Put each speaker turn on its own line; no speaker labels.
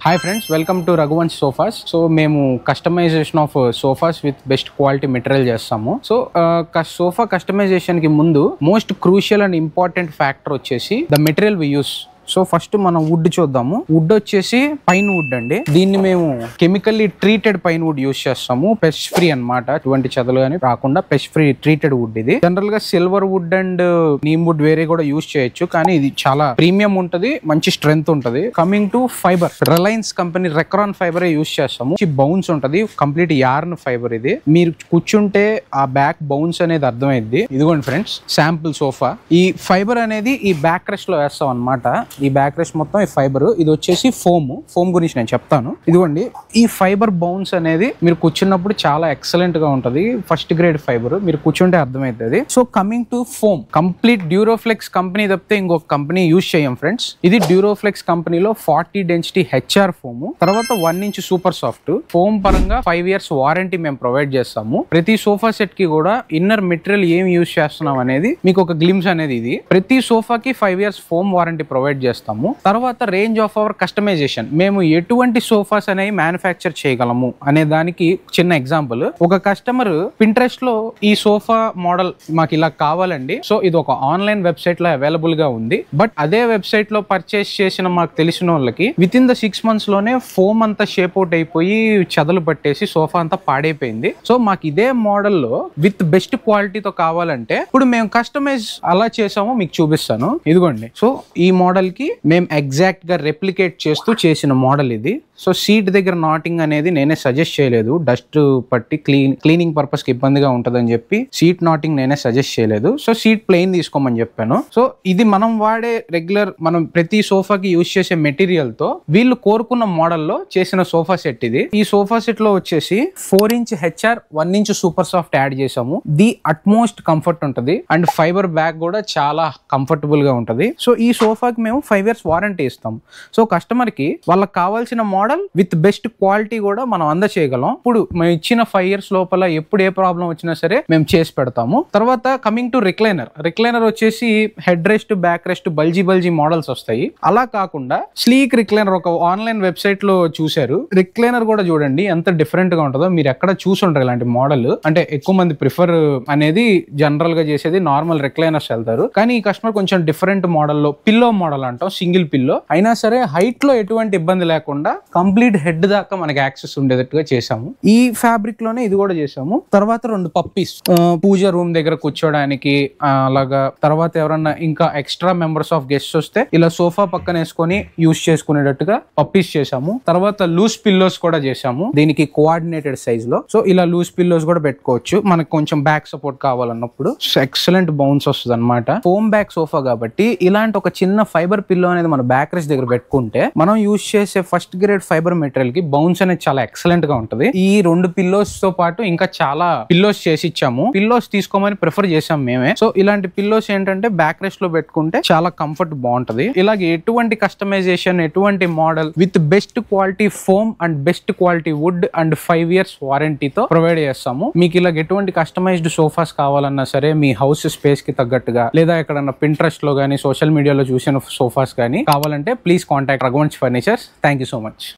Hi friends, welcome to Raghuvansh Sofas. So మేము customization of sofas with best quality material చేస్తాము. So sofa customization కి ముందు most crucial and important factor వచ్చేసి the material we use. So first మనం wood చూద్దాము. Wood వచ్చేసి pine wood అండి. దీన్ని మేము chemically treated pine wood use చేస్తాము. పెస్ట్ ఫ్రీ అన్నమాట. ఎటువంటి చెదలు కానీ రాకుండా పెస్ట్ ఫ్రీ ట్రీటెడ్ వుడ్ ఇది. జనరల్ గా silver wood and neem wood వేరే కూడా యూస్ చేయొచ్చు, కానీ ఇది చాలా ప్రీమియం ఉంటది, మంచి స్ట్రెంగ్త్ ఉంటది. Coming to fibre, Reliance company Recron fibre use చేస్తాము. బౌన్స్ ఉంటది, కంప్లీట్ యార్న్ ఫైబర్ ఇది. మీరు కూర్చుంటే ఆ బ్యాక్ బౌన్స్ అనేది అర్థమైద్ది. ఇదిగోండి ఫ్రెండ్స్, శాంపుల్ సోఫా. ఈ ఫైబర్ అనేది ఈ బ్యాక్ రెస్ట్ లో వేస్తాం అనమాట. ఈ బ్యాక్ రెస్ట్ మొత్తం ఈ ఫైబర్. ఇది వచ్చేసి ఫోమ్ గురించి నేను చెప్తాను. ఇదిగోండి, ఈ ఫైబర్ బౌన్స్ అనేది మీరు కూర్చున్నప్పుడు చాలా ఎక్సలెంట్ గా ఉంటది. ఫస్ట్ గ్రేడ్ ఫైబర్, మీరు కూర్చుంటే అర్థమవుతుంది. So coming to foam, complete Duroflex company తప్పితే ఇంకొక కంపెనీ యూజ్ చేయం ఫ్రెండ్స్. ఇది డ్యూరోఫ్లెక్స్ కంపెనీలో 40 డెన్సిటీ హెచ్ఆర్ ఫోమ్. తర్వాత 1 ఇంచ్ సూపర్ సాఫ్ట్ ఫోమ్. పరంగా 5 years వారంటీ మేము ప్రొవైడ్ చేస్తాము. ప్రతి సోఫా సెట్ కి కూడా ఇన్నర్ మెటీరియల్ ఏం యూజ్ చేస్తున్నాం అనేది మీకు ఒక గ్లిమ్స్ అనేది ఇది. ప్రతి సోఫాకి 5 years ఫోమ్ వారంటీ ప్రొవైడ్ చేస్తాము. తర్వాత రేంజ్ ఆఫ్ అవర్ కస్టమైజేషన్, మేము ఎటువంటి సోఫాస్ అనేవి మ్యానుఫ్యాక్చర్ చేయగలము అనే దానికి చిన్న ఎగ్జాంపుల్. ఒక కస్టమర్ పింట్రెస్ట్ లో ఈ సోఫా మోడల్ మాకు ఇలా కావాలండి. సో ఇది ఒక ఆన్లైన్ వెబ్సైట్ లో అవైలబుల్ గా ఉంది. బట్ అదే వెబ్సైట్ లో పర్చేస్ చేసిన మాకు తెలిసిన వాళ్ళకి విత్ ఇన్ ద 6 months లోనే ఫోమ్ అంతా షేప్ అవుట్ అయిపోయి చెదలు పట్టేసి సోఫా అంతా పాడైపోయింది. సో మాకు ఇదే మోడల్ లో విత్ బెస్ట్ క్వాలిటీతో కావాలంటే ఇప్పుడు మేము కస్టమైజ్ అలా చేసాము, మీకు చూపిస్తాను. ఇదిగోండి, సో ఈ మోడల్ కి మేము ఎగ్జాక్ట్ గా రెప్లికేట్ చేస్తూ చేసిన మోడల్ ఇది. సో సీట్ దగ్గర నాటింగ్ అనేది నేనే సజెస్ట్ చేయలేదు. డస్ట్ పట్టి క్లీనింగ్ పర్పస్ కి ఇబ్బందిగా ఉంటదని చెప్పి సీట్ నాటింగ్ నేనే సజెస్ట్ చేయలేదు. సో సీట్ ప్లెయిన్ తీసుకోమని చెప్పాను. సో ఇది మనం వాడే రెగ్యులర్, మనం ప్రతి సోఫాకి యూజ్ చేసే మెటీరియల్ తో వీళ్ళు కోరుకున్న మోడల్లో చేసిన సోఫా సెట్ ఇది. ఈ సోఫా సెట్ లో వచ్చేసి 4 inch HR 1 inch super soft add చేసాము. ది అట్మోస్ట్ కంఫర్ట్ ఉంటది అండ్ ఫైబర్ బ్యాగ్ కూడా చాలా కంఫర్టబుల్ గా ఉంటది. సో ఈ సోఫాకి మేము 5 years వారంటీ ఇస్తాం. సో కస్టమర్ కి వాళ్ళకి కావాల్సిన మోడల్ విత్ బెస్ట్ క్వాలిటీ కూడా మనం అందచేయగలం. ఇప్పుడు మేము ఇచ్చిన 5 years లోపల ఎప్పుడు ఏ ప్రాబ్లం వచ్చినా సరే మేము చేసి పెడతాము. తర్వాత కమింగ్ టు రిక్లైనర్ వచ్చేసి head rest, back rest bulgy models వస్తాయి. అలా కాకుండా స్లీక్ రిక్లైనర్ ఒక ఆన్లైన్ వెబ్సైట్ లో చూశారు. రిక్లైనర్ కూడా చూడండి ఎంత డిఫరెంట్ గా ఉంటుందో. మీరు ఎక్కడ చూసుంటారు ఇలాంటి మోడల్. అంటే ఎక్కువ మంది ప్రిఫర్ అనేది జనరల్ గా చేసేది నార్మల్ రిక్లైనర్స్ వెళ్తారు. కానీ ఈ కస్టమర్ కొంచెం డిఫరెంట్ మోడల్లో, పిల్లో మోడల్ అంటాం, సింగిల్ పిల్లో అయినా సరే హైట్ లో ఎటువంటి ఇబ్బంది లేకుండా కంప్లీట్ హెడ్ దాకా మనకి యాక్సెస్ ఉండేటట్టుగా చేసాము. ఈ ఫ్యాబ్రిక్ లోనే ఇది కూడా చేసాము. తర్వాత 2 పప్పీస్ పూజ రూమ్ దగ్గర కూర్చోడానికి అలాగా. తర్వాత ఎవరన్నా ఇంకా ఎక్స్ట్రా మెంబర్స్ ఆఫ్ గెస్ట్స్ వస్తే ఇలా సోఫా పక్కన వేసుకొని యూస్ చేసుకునేటట్టుగా పప్పీస్ చేసాము. తర్వాత లూజ్ పిల్లోస్ కూడా చేసాము దీనికి కోఆర్డినేటెడ్ సైజ్ లో. సో ఇలా లూజ్ పిల్లోస్ కూడా పెట్టుకోవచ్చు మనకు కొంచెం బ్యాక్ సపోర్ట్ కావాలన్నప్పుడు. ఎక్సలెంట్ బౌన్స్ వస్తుంది అనమాట. ఫోమ్ బ్యాక్ సోఫా కాబట్టి ఇలాంటి ఒక చిన్న ఫైబర్ పిల్లో అనేది మన బ్యాక్ రెస్ట్ దగ్గర పెట్టుకుంటే మనం యూజ్ చేసే ఫస్ట్ గ్రేడ్ ఫైబర్ మెటీరియల్ కి బౌన్స్ అనేది చాలా ఎక్సలెంట్ గా ఉంటది. ఈ 2 పిల్లోస్ తో పాటు ఇంకా చాలా పిల్లోస్ చేసి ఇచ్చాము. పిల్లోస్ తీసుకోమని ప్రిఫర్ చేసాం మేమే. సో ఇలాంటి పిల్లోస్ ఏంటంటే బ్యాక్ రెస్ట్ లో పెట్టుకుంటే చాలా కంఫర్ట్ బాగుంటది. ఇలాగే ఎటువంటి కస్టమైజేషన్, ఎటువంటి model with best quality foam and best quality wood and 5 years వారంటీతో ప్రొవైడ్ చేస్తాము. మీకు ఇలాగ ఎటువంటి కస్టమైజ్డ్ సోఫాస్ కావాలన్నా సరే, మీ హౌస్ స్పేస్ కి తగ్గట్టుగా లేదా ఎక్కడన్నా పింట్రెస్ట్ లో గానీ సోషల్ మీడియాలో చూసిన సోఫాస్ కానీ కావాలంటే please contact Raghuvansh furnitures. Thank you so much.